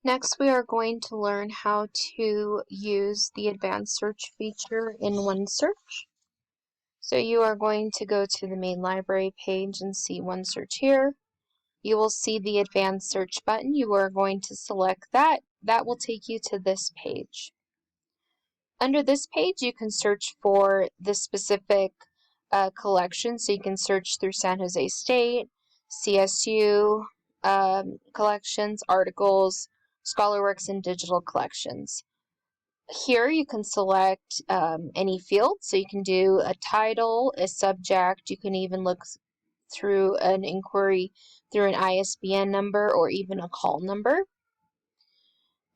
Next, we are going to learn how to use the advanced search feature in OneSearch. So you are going to go to the main library page and see OneSearch here. You will see the advanced search button. You are going to select that. That will take you to this page. Under this page, you can search for the specific collection. So you can search through San Jose State, CSU collections, articles, ScholarWorks, and digital collections. Here you can select any field. So you can do a title, a subject. You can even look through an inquiry through an ISBN number or even a call number.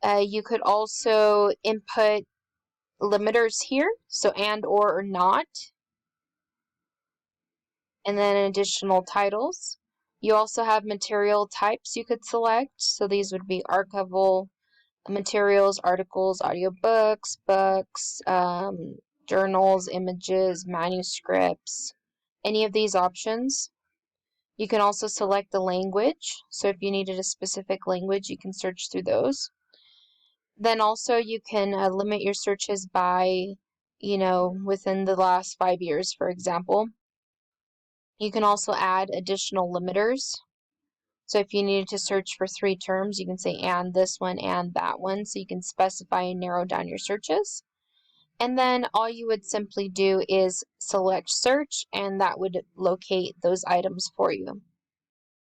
You could also input limiters here, so and or not, and then additional titles. You also have material types you could select, so these would be archival materials, articles, audiobooks, books, journals, images, manuscripts, any of these options. You can also select the language, so if you needed a specific language, you can search through those. Then also you can limit your searches by, within the last 5 years, for example. You can also add additional limiters. So if you needed to search for 3 terms, you can say and this one and that one, so you can specify and narrow down your searches. And then all you would simply do is select search, and that would locate those items for you.